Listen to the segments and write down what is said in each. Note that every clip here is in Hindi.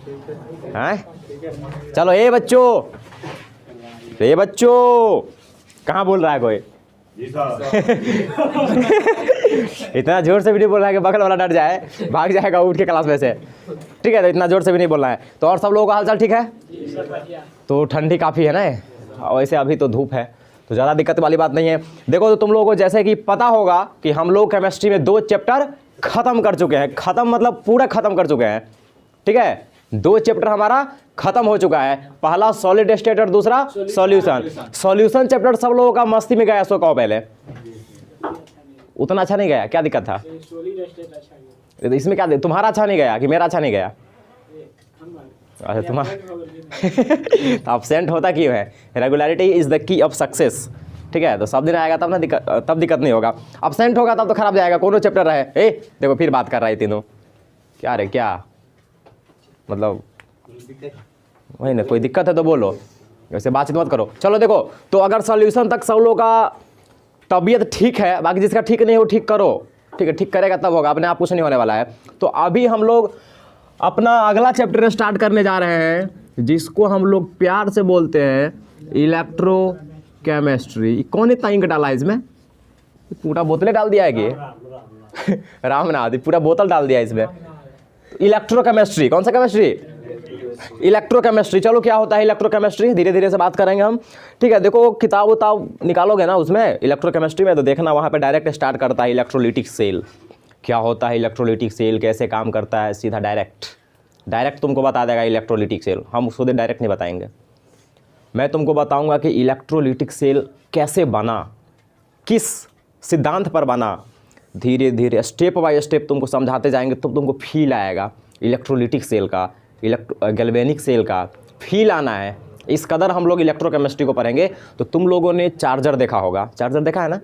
हैं? चलो ए बच्चों कहाँ बोल रहा है कोई? इतना जोर से भी नहीं बोल रहा है कि बगल वाला डर जाए, भाग जाएगा उठ के क्लास में से। ठीक है, तो इतना जोर से भी नहीं बोलना है। तो और सब लोगों का हालचाल ठीक है? तो ठंडी काफ़ी है ना, वैसे अभी तो धूप है तो ज़्यादा दिक्कत वाली बात नहीं है। देखो तो तुम लोगों को जैसे कि पता होगा कि हम लोग केमिस्ट्री में 2 चैप्टर खत्म कर चुके हैं। खत्म मतलब पूरा खत्म कर चुके हैं। ठीक है, 2 चैप्टर हमारा खत्म हो चुका है। पहला सॉलिड स्टेट और दूसरा सॉल्यूशन चैप्टर सब लोगों का मस्ती में गया। सो कहो पहले उतना अच्छा नहीं गया, क्या दिक्कत था? इसमें क्या तुम्हारा अच्छा नहीं गया कि मेरा अच्छा नहीं गया? अच्छा तुम्हारा अब्सेंट होता क्यों है? Regularity is the key of success. ठीक है, तो सब दिन आएगा तब ना तब दिक्कत नहीं होगा। अब्सेंट होगा तब तो खराब जाएगा। कोनो चैप्टर रहे ए देखो फिर बात कर रहा है तीनों, क्या रे क्या मतलब वही ना, कोई दिक्कत है तो बोलो, वैसे बातचीत मत करो। चलो देखो, तो अगर सॉल्यूशन तक सब लोगों का तबीयत ठीक है, बाकी जिसका ठीक नहीं हो ठीक करो। ठीक है, ठीक करेगा तब होगा, अपने आप कुछ नहीं होने वाला है। तो अभी हम लोग अपना अगला चैप्टर स्टार्ट करने जा रहे हैं, जिसको हम लोग प्यार से बोलते हैं इलेक्ट्रोकेमिस्ट्री। कौन इतना इंक डाला है इसमें? पूरा बोतलें डाल दिया है कि रामनाथ पूरा बोतल डाल दिया इसमें। इलेक्ट्रोकेमिस्ट्री, कौन सा केमिस्ट्री? इलेक्ट्रोकेमिस्ट्री। चलो क्या होता है इलेक्ट्रोकेमिस्ट्री, धीरे धीरे से बात करेंगे हम। ठीक है, देखो किताब उताब निकालोगे ना उसमें इलेक्ट्रोकेमिस्ट्री में, तो देखना वहाँ पे डायरेक्ट स्टार्ट करता है इलेक्ट्रोलिटिक सेल। क्या होता है इलेक्ट्रोलिटिक सेल, कैसे काम करता है, सीधा डायरेक्ट तुमको बता देगा इलेक्ट्रोलिटिक सेल। हम उसको डायरेक्ट नहीं बताएंगे, मैं तुमको बताऊंगा कि इलेक्ट्रोलिटिक सेल कैसे बना, किस सिद्धांत पर बना। धीरे धीरे स्टेप बाय स्टेप तुमको समझाते जाएंगे तो तुमको फील आएगा इलेक्ट्रोलिटिक सेल का, गैल्वेनिक सेल का फील आना है। इस कदर हम लोग इलेक्ट्रोकेमिस्ट्री को पढ़ेंगे। तो तुम लोगों ने चार्जर देखा होगा, चार्जर देखा है ना,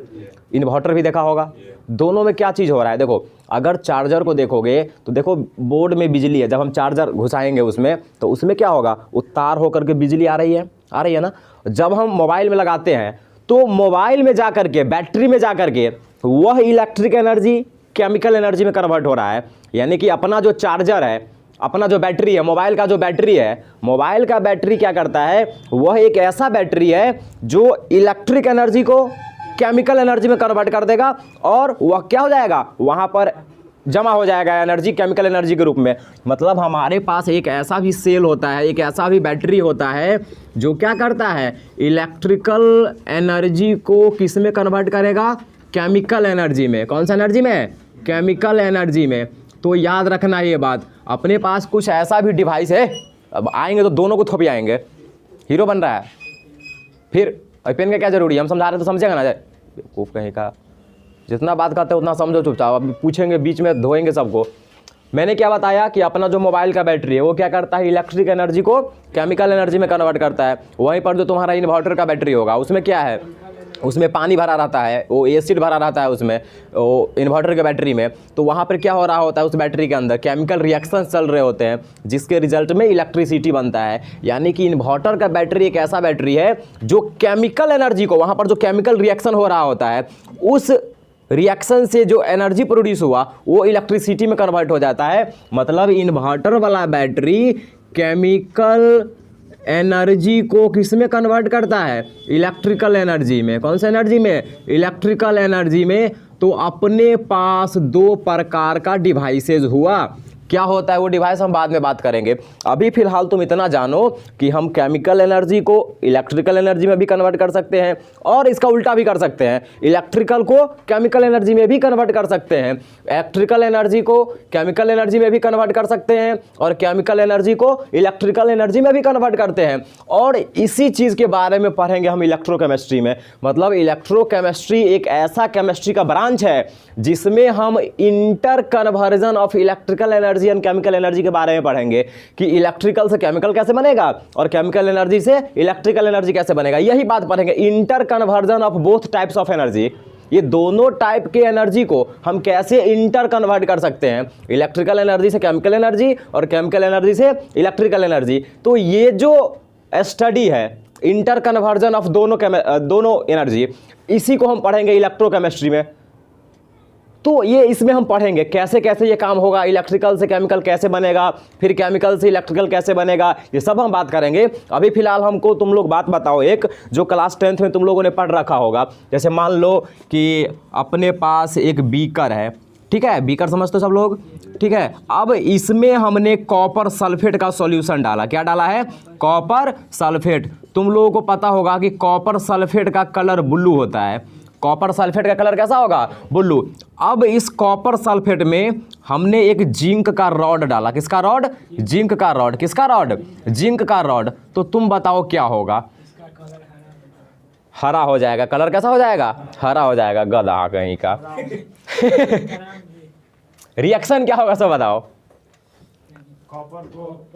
इन्वर्टर भी देखा होगा। दोनों में क्या चीज़ हो रहा है? देखो, अगर चार्जर को देखोगे तो देखो बोर्ड में बिजली है, जब हम चार्जर घुसाएंगे उसमें तो उसमें क्या होगा, वो तार होकर के बिजली आ रही है ना। जब हम मोबाइल में लगाते हैं तो मोबाइल में जा कर के, बैटरी में जा कर के वह इलेक्ट्रिक एनर्जी केमिकल एनर्जी में कन्वर्ट हो रहा है। यानी कि अपना जो चार्जर है, अपना जो बैटरी है, मोबाइल का जो बैटरी है, मोबाइल का बैटरी क्या करता है, वह एक ऐसा बैटरी है जो इलेक्ट्रिक एनर्जी को केमिकल एनर्जी में कन्वर्ट कर देगा और वह क्या हो जाएगा, वहाँ पर जमा हो जाएगा एनर्जी केमिकल एनर्जी के रूप में। मतलब हमारे पास एक ऐसा भी सेल होता है, एक ऐसा भी बैटरी होता है जो क्या करता है, इलेक्ट्रिकल एनर्जी को किस में कन्वर्ट करेगा, केमिकल एनर्जी में। कौन सा एनर्जी में? केमिकल एनर्जी में। तो याद रखना ये बात, अपने पास कुछ ऐसा भी डिवाइस है, अब आएंगे तो दोनों को थोपी आएंगे। हीरो बन रहा है फिर पेन का क्या जरूरी है, हम समझा रहे हैं तो समझेगा ना। बेवकूफ़ कहीं का, जितना बात करते हैं उतना समझो चुपचाप। अब पूछेंगे बीच में धोएंगे सबको। मैंने क्या बताया कि अपना जो मोबाइल का बैटरी है वो क्या करता है, इलेक्ट्रिक एनर्जी को केमिकल एनर्जी में कन्वर्ट करता है। वहीं पर जो तुम्हारा इन्वर्टर का बैटरी होगा उसमें क्या है, उसमें पानी भरा रहता है, वो एसिड भरा रहता है उसमें, वो इन्वर्टर के बैटरी में। तो वहाँ पर क्या हो रहा होता है, उस बैटरी के अंदर केमिकल रिएक्शन चल रहे होते हैं जिसके रिजल्ट में इलेक्ट्रिसिटी बनता है। यानी कि इन्वर्टर का बैटरी एक ऐसा बैटरी है जो केमिकल एनर्जी को, वहाँ पर जो केमिकल रिएक्शन हो रहा होता है उस रिएक्शन से जो एनर्जी प्रोड्यूस हुआ वो इलेक्ट्रिसिटी में कन्वर्ट हो जाता है। मतलब इन्वर्टर वाला बैटरी केमिकल एनर्जी को किस में कन्वर्ट करता है, इलेक्ट्रिकल एनर्जी में। कौन सा एनर्जी में? इलेक्ट्रिकल एनर्जी में। तो अपने पास 2 प्रकार का डिवाइसेज हुआ। क्या होता है वो डिवाइस हम बाद में बात करेंगे। अभी फिलहाल तुम इतना जानो कि हम केमिकल एनर्जी को इलेक्ट्रिकल एनर्जी में भी कन्वर्ट कर सकते हैं और इसका उल्टा भी कर सकते हैं, इलेक्ट्रिकल को केमिकल एनर्जी में भी कन्वर्ट कर सकते हैं, इलेक्ट्रिकल एनर्जी को केमिकल एनर्जी में भी कन्वर्ट कर सकते हैं और केमिकल एनर्जी को इलेक्ट्रिकल एनर्जी में भी कन्वर्ट करते हैं। और इसी चीज़ के बारे में पढ़ेंगे हम इलेक्ट्रोकेमिस्ट्री में। मतलब इलेक्ट्रोकेमिस्ट्री एक ऐसा केमिस्ट्री का ब्रांच है जिसमें हम inter conversion of electrical energy and chemical energy के बारे में पढ़ेंगे कि इलेक्ट्रिकल से केमिकल कैसे बनेगा और केमिकल एनर्जी से इलेक्ट्रिकल एनर्जी कैसे बनेगा। यही बात पढ़ेंगे, inter conversion of both types of energy. ये दोनों टाइप के एनर्जी को हम कैसे इंटर कन्वर्ट कर सकते हैं, इलेक्ट्रिकल एनर्जी से केमिकल एनर्जी और केमिकल एनर्जी से इलेक्ट्रिकल एनर्जी। तो ये जो स्टडी है इंटर कन्वर्जन ऑफ दोनों एनर्जी, इसी को हम पढ़ेंगे इलेक्ट्रोकेमिस्ट्री में। तो ये इसमें हम पढ़ेंगे कैसे कैसे ये काम होगा, इलेक्ट्रिकल से केमिकल कैसे बनेगा, फिर केमिकल से इलेक्ट्रिकल कैसे बनेगा, ये सब हम बात करेंगे। अभी फिलहाल हमको तुम लोग बात बताओ एक जो क्लास 10th में तुम लोगों ने पढ़ रखा होगा। जैसे मान लो कि अपने पास एक बीकर है, ठीक है, बीकर समझते हो सब लोग, ठीक है। अब इसमें हमने कॉपर सल्फेट का सॉल्यूशन डाला। क्या डाला है? Copper sulphate. तुम लोगों को पता होगा कि कॉपर सल्फेट का कलर ब्लू होता है। कॉपर सल्फेट का कलर कैसा होगा? ब्लू। अब इस कॉपर सल्फेट में हमने एक जिंक का रॉड डाला। किसका रॉड? जिंक का रॉड। किसका रॉड? जिंक का रॉड। तो तुम बताओ क्या होगा? हरा हो जाएगा। कलर कैसा हो जाएगा? हरा हो जाएगा। गधा कहीं का। रिएक्शन क्या होगा सब बताओ? कॉपर को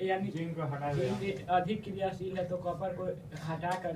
यानी जिंक को हटा देगा। अधिक क्रियाशील है तो कॉपर को हटा कर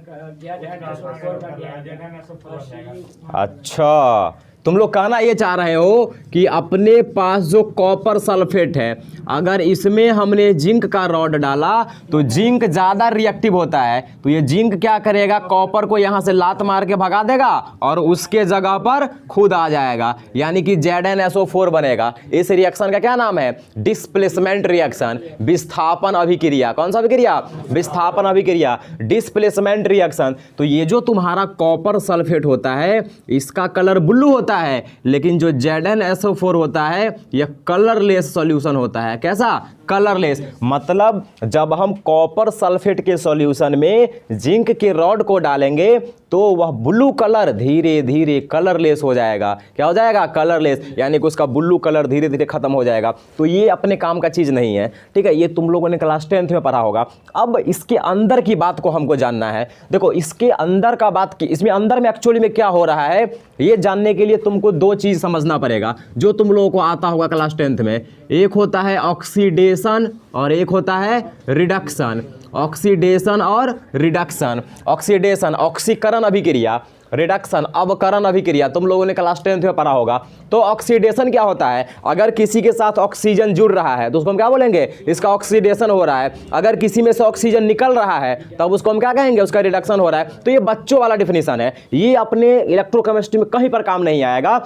अच्छा, तुम लोग कहना ये चाह रहे हो कि अपने पास जो कॉपर सल्फेट है, अगर इसमें हमने जिंक का रॉड डाला तो जिंक ज़्यादा रिएक्टिव होता है, तो ये जिंक क्या करेगा? कॉपर को यहाँ से लात मार के भगा देगा और उसके जगह पर खुद आ जाएगा, यानी कि ZnSO4 बनेगा। इस रिएक्शन का क्या नाम है? डिस्प्लेसमेंट रिएक्शन, विस्थापन अभिक्रिया। कौन सा अभिक्रिया? विस्थापन अभिक्रिया, डिस्प्लेसमेंट रिएक्शन। तो ये जो तुम्हारा कॉपर सल्फेट होता है इसका कलर ब्लू होता है, लेकिन जो ZnSO4 होता है यह कलरलेस सॉल्यूशन होता है। कैसा? कलरलेस। मतलब जब हम कॉपर सल्फेट के सॉल्यूशन में जिंक के रॉड को डालेंगे तो वह ब्लू कलर धीरे धीरे कलरलेस हो जाएगा। क्या हो जाएगा? कलरलेस, यानी कि उसका ब्लू कलर धीरे धीरे खत्म हो जाएगा। तो ये अपने काम का चीज नहीं है, ठीक है। ये तुम लोगों ने क्लास 10th में पढ़ा होगा। अब इसके अंदर की बात को हमको जानना है। देखो इसके अंदर का बात की, इसमें अंदर में एक्चुअली में क्या हो रहा है ये जानने के लिए तुमको दो चीज समझना पड़ेगा जो तुम लोगों को आता होगा क्लास 10th में। एक होता है ऑक्सीडेशन और एक होता है रिडक्शन। ऑक्सीडेशन और रिडक्शन। ऑक्सीडेशन ऑक्सीकरण अभिक्रिया, रिडक्शन अवकरण अभिक्रिया, तुम लोगों ने क्लास 10th में पढ़ा होगा। तो ऑक्सीडेशन क्या होता है? अगर किसी के साथ ऑक्सीजन जुड़ रहा है तो उसको हम क्या बोलेंगे? इसका ऑक्सीडेशन हो रहा है। अगर किसी में से ऑक्सीजन निकल रहा है तब उसको हम क्या कहेंगे? उसका रिडक्शन हो रहा है। तो ये बच्चों वाला डिफिनीशन है, ये अपने इलेक्ट्रोकेमिस्ट्री में कहीं पर काम नहीं आएगा।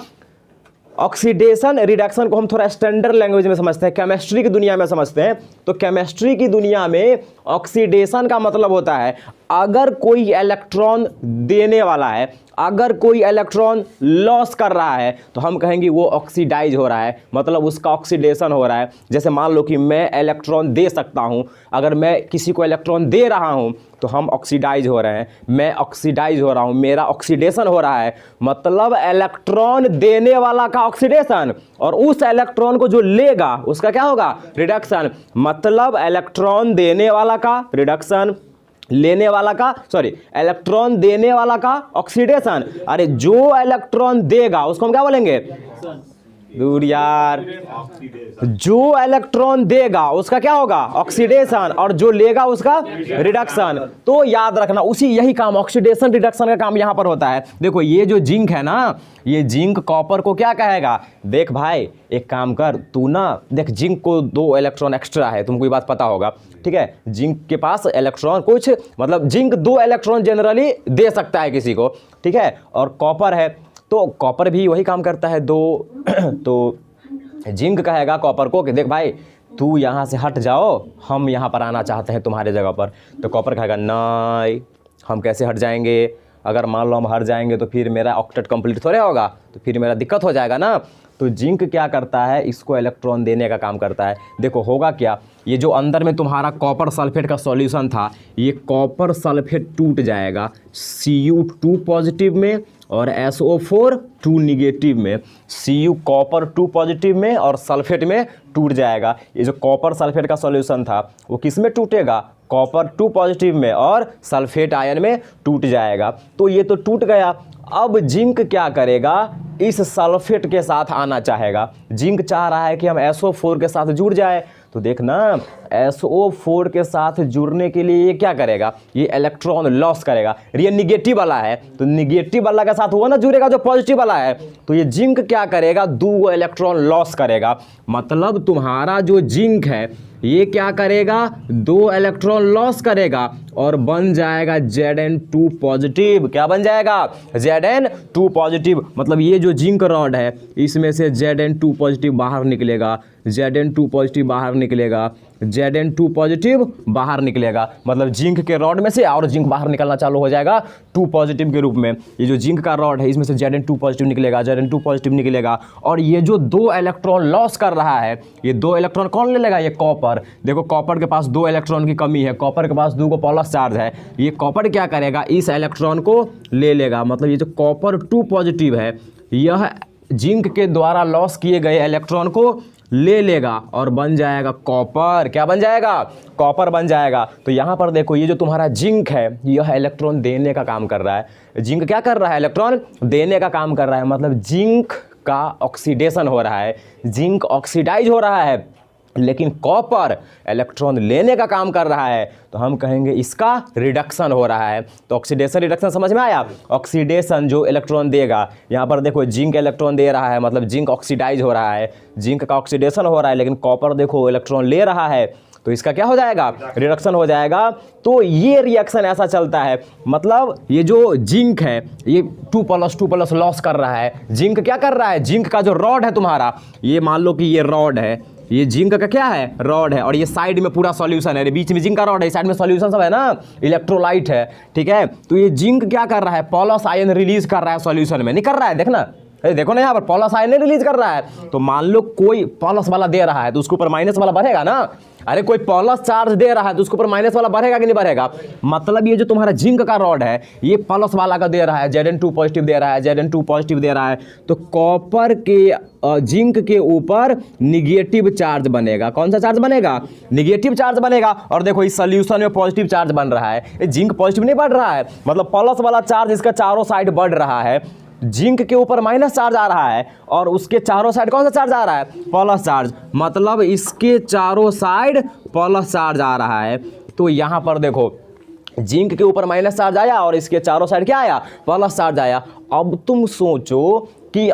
ऑक्सीडेशन रिडक्शन को हम थोड़ा स्टैंडर्ड लैंग्वेज में समझते हैं, केमिस्ट्री की दुनिया में समझते हैं। तो केमिस्ट्री की दुनिया में ऑक्सीडेशन का मतलब होता है अगर कोई इलेक्ट्रॉन देने वाला है, अगर कोई इलेक्ट्रॉन लॉस कर रहा है तो हम कहेंगे वो ऑक्सीडाइज हो रहा है, मतलब उसका ऑक्सीडेशन हो रहा है। जैसे मान लो कि मैं इलेक्ट्रॉन दे सकता हूं, अगर मैं किसी को इलेक्ट्रॉन दे रहा हूं तो हम ऑक्सीडाइज हो रहे हैं, मैं ऑक्सीडाइज हो रहा हूं, मेरा ऑक्सीडेशन हो रहा है। मतलब इलेक्ट्रॉन देने वाला का ऑक्सीडेशन और उस इलेक्ट्रॉन को जो लेगा उसका क्या होगा? रिडक्शन। मतलब इलेक्ट्रॉन देने वाला का रिडक्शन, लेने वाला का इलेक्ट्रॉन देने वाला का ऑक्सीडेशन। अरे जो इलेक्ट्रॉन देगा उसको हम क्या बोलेंगे? दूर यार, जो इलेक्ट्रॉन देगा उसका क्या होगा? ऑक्सीडेशन, और जो लेगा उसका रिडक्शन। तो याद रखना उसी यही काम ऑक्सीडेशन रिडक्शन का काम यहां पर होता है। देखो ये जो जिंक है ना, ये जिंक कॉपर को क्या कहेगा? देख भाई एक काम कर, तू ना देख जिंक को 2 इलेक्ट्रॉन एक्स्ट्रा है, तुमको ये बात पता होगा, ठीक है। जिंक के पास इलेक्ट्रॉन कुछ, मतलब जिंक 2 इलेक्ट्रॉन जनरली दे सकता है किसी को, ठीक है। और कॉपर है तो कॉपर भी वही काम करता है 2। तो जिंक कहेगा कॉपर को कि देख भाई तू यहाँ से हट जाओ, हम यहाँ पर आना चाहते हैं तुम्हारे जगह पर। तो कॉपर कहेगा नहीं, हम कैसे हट जाएंगे? अगर मान लो हम हट जाएंगे तो फिर मेरा ऑक्टेट कंप्लीट थोड़े होगा, तो फिर मेरा दिक्कत हो जाएगा ना। तो जिंक क्या करता है? इसको इलेक्ट्रॉन देने का काम करता है। देखो होगा क्या, ये जो अंदर में तुम्हारा कॉपर सल्फेट का सॉल्यूशन था, ये कॉपर सल्फेट टूट जाएगा Cu2 पॉजिटिव में और SO4 2 निगेटिव में। Cu कॉपर 2 पॉजिटिव में और सल्फेट में टूट जाएगा। ये जो कॉपर सल्फेट का सॉल्यूशन था वो किस में टूटेगा? कॉपर 2 पॉजिटिव में और सल्फेट आयन में टूट जाएगा। तो ये तो टूट गया। अब जिंक क्या करेगा? इस सल्फेट के साथ आना चाहेगा। जिंक चाह रहा है कि हम SO4 के साथ जुड़ जाए। तो देखना SO4 के साथ जुड़ने के लिए ये क्या करेगा? ये इलेक्ट्रॉन लॉस करेगा। ये निगेटिव वाला है तो निगेटिव वाला के साथ हुआ ना जुड़ेगा जो पॉजिटिव वाला है। तो ये जिंक क्या करेगा? 2 इलेक्ट्रॉन लॉस करेगा। मतलब तुम्हारा जो जिंक है ये क्या करेगा, 2 इलेक्ट्रॉन लॉस करेगा और बन जाएगा Zn2 पॉजिटिव। क्या बन जाएगा, Zn2 पॉजिटिव। मतलब ये जो जिंक रॉड है इसमें से Zn2 पॉजिटिव बाहर निकलेगा, Zn2 पॉजिटिव बाहर निकलेगा, Zn2 पॉजिटिव बाहर निकलेगा। मतलब जिंक के रॉड में से और जिंक बाहर निकलना चालू हो जाएगा 2 पॉजिटिव के रूप में। ये जो जिंक का रॉड है इसमें से Zn2 पॉजिटिव निकलेगा, Zn2 पॉजिटिव निकलेगा। और ये जो 2 इलेक्ट्रॉन लॉस कर रहा है, ये 2 इलेक्ट्रॉन कौन ले लेगा, ये कॉपर। देखो कॉपर के पास 2 इलेक्ट्रॉन की कमी है, कॉपर के पास 2 प्लस चार्ज है। ये कॉपर क्या करेगा, इस इलेक्ट्रॉन को ले लेगा। मतलब ये जो कॉपर 2 पॉजिटिव है यह जिंक के द्वारा लॉस किए गए इलेक्ट्रॉन को ले लेगा और बन जाएगा कॉपर। क्या बन जाएगा, कॉपर बन जाएगा। तो यहाँ पर देखो ये जो तुम्हारा जिंक है यह इलेक्ट्रॉन देने का काम कर रहा है। जिंक क्या कर रहा है, इलेक्ट्रॉन देने का काम कर रहा है। मतलब जिंक का ऑक्सीडेशन हो रहा है, जिंक ऑक्सीडाइज हो रहा है, लेकिन कॉपर इलेक्ट्रॉन लेने का काम कर रहा है। तो हम कहेंगे इसका रिडक्शन हो रहा है। तो ऑक्सीडेशन रिडक्शन समझ में आया। ऑक्सीडेशन जो इलेक्ट्रॉन देगा, यहाँ पर देखो जिंक इलेक्ट्रॉन दे रहा है, मतलब जिंक ऑक्सीडाइज हो रहा है, जिंक का ऑक्सीडेशन हो रहा है, लेकिन कॉपर देखो इलेक्ट्रॉन ले रहा है, तो इसका क्या हो जाएगा, रिडक्शन हो जाएगा। तो ये रिएक्शन ऐसा चलता है। मतलब ये जो जिंक है ये 2+2+ लॉस कर रहा है। जिंक क्या कर रहा है, जिंक का जो रॉड है तुम्हारा, ये मान लो कि ये रॉड है, ये जिंक का क्या है, रॉड है, और ये साइड में पूरा सॉल्यूशन है। बीच में जिंक का रॉड है, साइड में सॉल्यूशन सब है ना, इलेक्ट्रोलाइट है, ठीक है। तो ये जिंक क्या कर रहा है, प्लस आयन रिलीज कर रहा है सॉल्यूशन में, नहीं कर रहा है, देखना देखो ना यहाँ पर प्लस आयन रिलीज कर रहा है। तो मान लो कोई प्लस वाला दे रहा है तो उसके ऊपर माइनस वाला बढ़ेगा ना। अरे कोई प्लस चार्ज दे रहा है तो उसके ऊपर माइनस वाला बढ़ेगा कि नहीं बढ़ेगा। मतलब ये जो तुम्हारा जिंक का रॉड है ये प्लस वाला का दे रहा है, Zn2 पॉजिटिव दे रहा है, Zn2 पॉजिटिव दे रहा है। तो कॉपर के जिंक के ऊपर निगेटिव चार्ज बनेगा। कौन सा चार्ज बनेगा, निगेटिव चार्ज बनेगा। और देखो इस सोल्यूशन में पॉजिटिव चार्ज बन रहा है, ये जिंक पॉजिटिव नहीं बढ़ रहा है, मतलब प्लस वाला चार्ज इसका चारों साइड बढ़ रहा है। जिंक के ऊपर माइनस चार्ज आ रहा है और उसके चारों साइड कौन सा चार्ज आ रहा है, प्लस चार्ज। मतलब इसके चारों साइड प्लस चार्ज आ रहा है। तो यहाँ पर देखो जिंक के ऊपर माइनस चार्ज आया और इसके चारों साइड क्या आया, प्लस चार्ज आया। अब तुम सोचो कि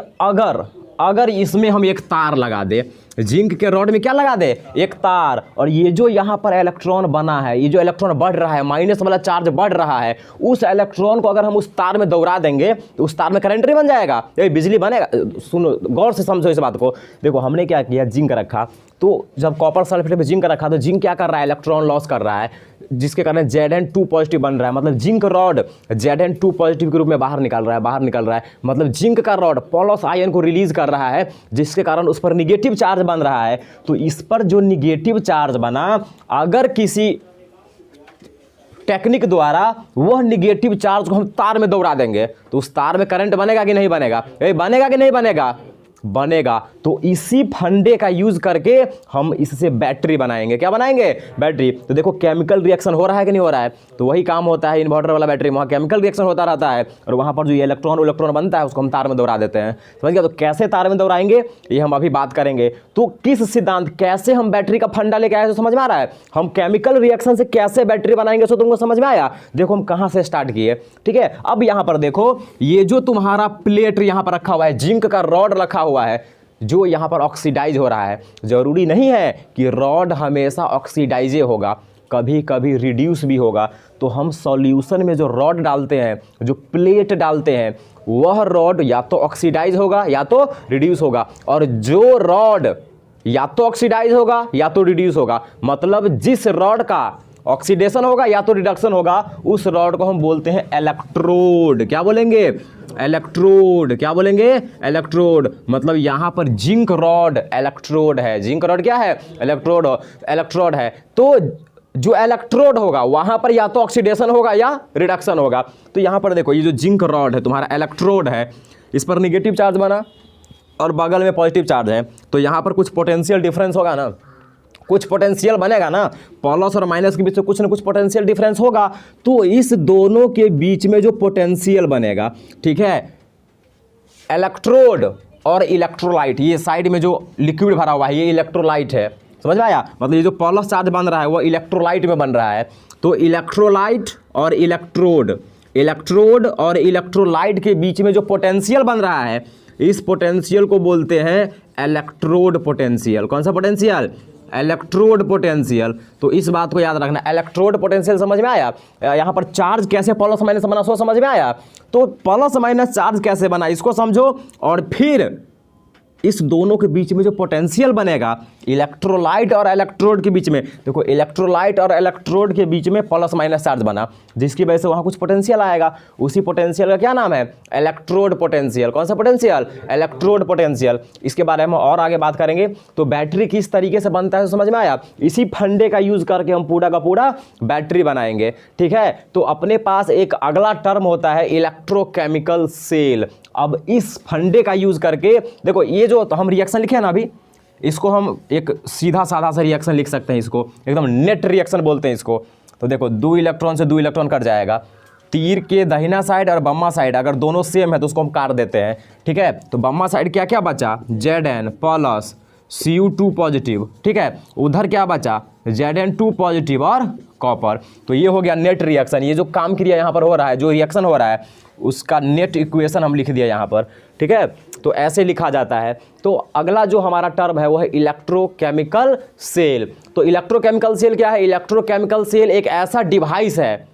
अगर इसमें हम एक तार लगा दे, जिंक के रॉड में क्या लगा दे, एक तार, और ये जो यहाँ पर इलेक्ट्रॉन बना है, ये जो इलेक्ट्रॉन बढ़ रहा है, माइनस वाला चार्ज बढ़ रहा है, उस इलेक्ट्रॉन को अगर हम उस तार में दौड़ा देंगे तो उस तार में करंट नहीं बन जाएगा, ये बिजली बनेगा। सुनो गौर से समझो इस बात को। देखो हमने क्या किया, जिंक रखा, तो जब कॉपर सल्फेट पे जिंक रखा तो जिंक क्या कर रहा है, इलेक्ट्रॉन लॉस कर रहा है, जिसके कारण Zn2 पॉजिटिव बन रहा है। मतलब जिंक रॉड Zn2 पॉजिटिव के रूप में बाहर निकल रहा है। मतलब जिंक का रॉड प्लस आयन को रिलीज कर रहा है, जिसके कारण उस पर निगेटिव चार्ज बन रहा है। तो इस पर जो निगेटिव चार्ज बना, अगर किसी टेक्निक द्वारा वह निगेटिव चार्ज को हम तार में दौड़ा देंगे तो उस तार में करंट बनेगा कि नहीं बनेगा, बनेगा कि नहीं बनेगा, बनेगा। तो इसी फंडे का यूज करके हम इससे बैटरी बनाएंगे। क्या बनाएंगे, बैटरी। तो देखो केमिकल रिएक्शन हो रहा है कि नहीं हो रहा है, तो वही काम होता है इन्वर्टर वाला बैटरी में, वहाँ केमिकल रिएक्शन होता रहता है और वहाँ पर जो इलेक्ट्रॉन बनता है उसको हम तार में दौड़ा देते हैं, समझ गया। तो कैसे तार में दौड़ाएंगे ये हम अभी बात करेंगे। तो किस सिद्धांत, कैसे हम बैटरी का फंडा लेके आए तो समझ में आ रहा है। हम केमिकल रिएक्शन से कैसे बैटरी बनाएंगे सो तुमको समझ में आया। देखो हम कहाँ से स्टार्ट किए, ठीक है। अब यहाँ पर देखो ये जो तुम्हारा प्लेट यहाँ पर रखा हुआ है, जिंक का रॉड रखा हुआ है, जो यहाँ पर ऑक्सीडाइज हो रहा है। जरूरी नहीं है कि रॉड हमेशा ऑक्सीडाइजे होगा, कभी कभी रिड्यूस भी होगा। तो हम सॉल्यूशन में जो रॉड डालते हैं, जो प्लेट डालते हैं, वह रॉड या तो ऑक्सीडाइज होगा या तो रिड्यूस होगा। और जो रॉड या तो ऑक्सीडाइज होगा या तो रिड्यूस होगा, मतलब जिस रॉड का ऑक्सीडेशन होगा या तो रिडक्शन होगा, उस रॉड को हम बोलते हैं इलेक्ट्रोड। क्या बोलेंगे, इलेक्ट्रोड। क्या बोलेंगे, इलेक्ट्रोड। मतलब यहाँ पर जिंक रॉड इलेक्ट्रोड है। जिंक रॉड क्या है, इलेक्ट्रोड है। तो जो इलेक्ट्रोड होगा वहाँ पर या तो ऑक्सीडेशन होगा या रिडक्शन होगा। तो यहाँ पर देखो ये जो जिंक रॉड है तुम्हारा इलेक्ट्रोड है, इस पर निगेटिव चार्ज बना और बगल में पॉजिटिव चार्ज है। तो यहाँ पर कुछ पोटेंशियल डिफरेंस होगा ना, कुछ पोटेंशियल बनेगा ना, प्लस और माइनस के बीच में कुछ ना कुछ पोटेंशियल डिफरेंस होगा। तो इस दोनों के बीच में जो पोटेंशियल बनेगा, ठीक है, इलेक्ट्रोड और इलेक्ट्रोलाइट, ये साइड में जो लिक्विड भरा हुआ है ये इलेक्ट्रोलाइट है, समझ में आया। मतलब ये जो प्लस चार्ज बन रहा है वो इलेक्ट्रोलाइट में बन रहा है। तो इलेक्ट्रोलाइट और इलेक्ट्रोड, इलेक्ट्रोड और इलेक्ट्रोलाइट के बीच में जो पोटेंशियल बन रहा है, इस पोटेंशियल को बोलते हैं इलेक्ट्रोड पोटेंशियल। कौन सा पोटेंशियल, इलेक्ट्रोड पोटेंशियल। तो इस बात को याद रखना, इलेक्ट्रोड पोटेंशियल समझ में आया। यहाँ पर चार्ज कैसे प्लस माइनस बना सो समझ में आया। तो प्लस माइनस चार्ज कैसे बना इसको समझो, और फिर इस दोनों के बीच में जो पोटेंशियल बनेगा इलेक्ट्रोलाइट और इलेक्ट्रोड के बीच में, देखो इलेक्ट्रोलाइट और इलेक्ट्रोड के बीच में प्लस माइनस चार्ज बना, जिसकी वजह से वहाँ कुछ पोटेंशियल आएगा। उसी पोटेंशियल का क्या नाम है? Electrode potential. कौन सा पोटेंशियल? Electrode potential. इसके बारे में और आगे बात करेंगे। तो बैटरी किस तरीके से बनता है समझ में आया। इसी फंडे का यूज करके हम पूरा का पूरा बैटरी बनाएंगे, ठीक है। तो अपने पास एक अगला टर्म होता है इलेक्ट्रोकेमिकल सेल। अब इस फंडे का यूज करके देखो, ये जो तो हम रिएक्शन लिखे हैं ना अभी, इसको हम एक सीधा साधा सा रिएक्शन लिख सकते हैं, इसको एकदम नेट रिएक्शन बोलते हैं इसको। तो देखो 2 इलेक्ट्रॉन से 2 इलेक्ट्रॉन कट जाएगा। तीर के दाहिना साइड और बम्मा साइड अगर दोनों सेम है तो उसको हम काट देते हैं, ठीक है। तो बम्मा साइड क्या क्या बचा? Zn प्लस Cu2 पॉजिटिव, ठीक है। उधर क्या बचा? Zn2 पॉजिटिव और कॉपर। तो ये हो गया नेट रिएक्शन। ये जो काम क्रिया यहाँ पर हो रहा है, जो रिएक्शन हो रहा है, उसका नेट इक्वेशन हम लिख दिया यहाँ पर, ठीक है। तो ऐसे लिखा जाता है। तो अगला जो हमारा टर्म है वो है इलेक्ट्रोकेमिकल सेल। तो इलेक्ट्रोकेमिकल सेल क्या है? इलेक्ट्रोकेमिकल सेल एक ऐसा डिवाइस है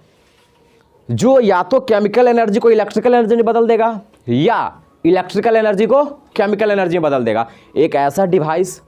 जो या तो केमिकल एनर्जी को इलेक्ट्रिकल एनर्जी में बदल देगा या इलेक्ट्रिकल एनर्जी को केमिकल एनर्जी में बदल देगा। एक ऐसा डिवाइस,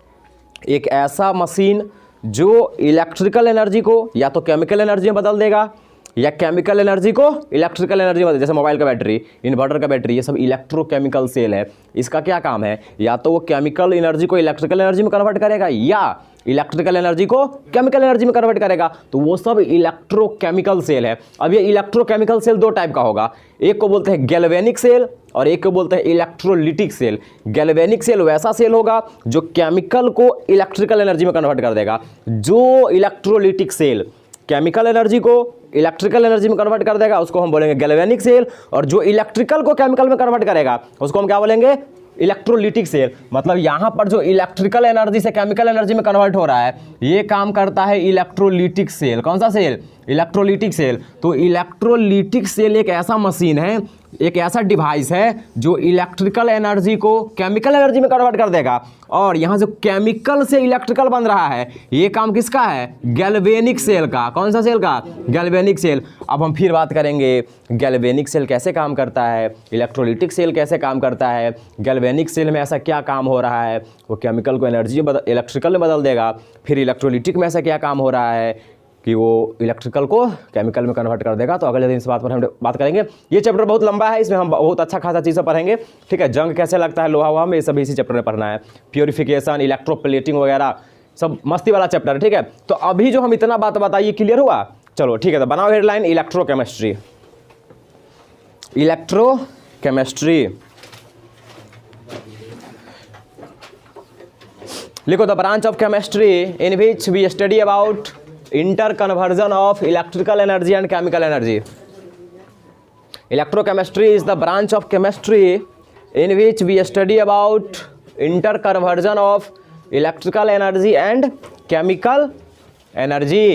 एक ऐसा मशीन जो इलेक्ट्रिकल एनर्जी को या तो केमिकल एनर्जी में बदल देगा या केमिकल एनर्जी को इलेक्ट्रिकल एनर्जी में, जैसे मोबाइल का बैटरी, इन्वर्टर का बैटरी, ये सब इलेक्ट्रोकेमिकल सेल है। इसका क्या काम है? या तो वो केमिकल एनर्जी को इलेक्ट्रिकल एनर्जी में कन्वर्ट करेगा या इलेक्ट्रिकल एनर्जी को केमिकल एनर्जी में कन्वर्ट करेगा। तो वो सब इलेक्ट्रोकेमिकल सेल है। अब ये इलेक्ट्रोकेमिकल सेल 2 टाइप का होगा। एक को बोलते हैं गैल्वेनिक सेल और एक को बोलते हैं इलेक्ट्रोलिटिक सेल। गैल्वेनिक सेल वैसा सेल होगा जो केमिकल को इलेक्ट्रिकल एनर्जी में कन्वर्ट कर देगा। जो इलेक्ट्रोलिटिक सेल केमिकल एनर्जी को इलेक्ट्रिकल एनर्जी में कन्वर्ट कर देगा उसको हम बोलेंगे गैल्वेनिक सेल, और जो इलेक्ट्रिकल को केमिकल में कन्वर्ट करेगा उसको हम क्या बोलेंगे? Electrolytic cell. मतलब यहाँ पर जो इलेक्ट्रिकल एनर्जी से केमिकल एनर्जी में कन्वर्ट हो रहा है ये काम करता है इलेक्ट्रोलिटिक सेल। कौन सा सेल? Electrolytic cell. तो इलेक्ट्रोलिटिक सेल एक ऐसा मशीन है, एक ऐसा डिवाइस है जो इलेक्ट्रिकल एनर्जी को केमिकल एनर्जी में कन्वर्ट कर देगा। और यहाँ जो केमिकल से इलेक्ट्रिकल बन रहा है ये काम किसका है? गैल्वेनिक सेल का। कौन सा सेल का? Galvanic cell. अब हम फिर बात करेंगे गैल्वेनिक सेल कैसे काम करता है, इलेक्ट्रोलिटिक सेल कैसे काम करता है, गैल्वेनिक सेल में ऐसा क्या काम हो रहा है, वो केमिकल को एनर्जी इलेक्ट्रिकल में बदल देगा। फिर इलेक्ट्रोलिटिक में ऐसा क्या काम हो रहा है कि वो इलेक्ट्रिकल को केमिकल में कन्वर्ट कर देगा। तो अगले दिन इस बात पर हम बात करेंगे। ये चैप्टर बहुत लंबा है, इसमें हम बहुत अच्छा खासा चीज़ें पढ़ेंगे, ठीक है। जंग कैसे लगता है लोहा वहा में, ये सब इसी चैप्टर में पढ़ना है। प्योरीफिकेशन, इलेक्ट्रोप्लेटिंग वगैरह सब मस्ती वाला चैप्टर है, ठीक है। तो अभी जो हम इतना बात बताइए क्लियर हुआ? चलो ठीक है, तो बनाओ हेडलाइन इलेक्ट्रोकेमिस्ट्री। इलेक्ट्रोकेमिस्ट्री लिखो, the branch of chemistry in which we study about interconversion of electrical energy and chemical energy. Electrochemistry is the branch of chemistry in which we study about interconversion of electrical energy and chemical energy.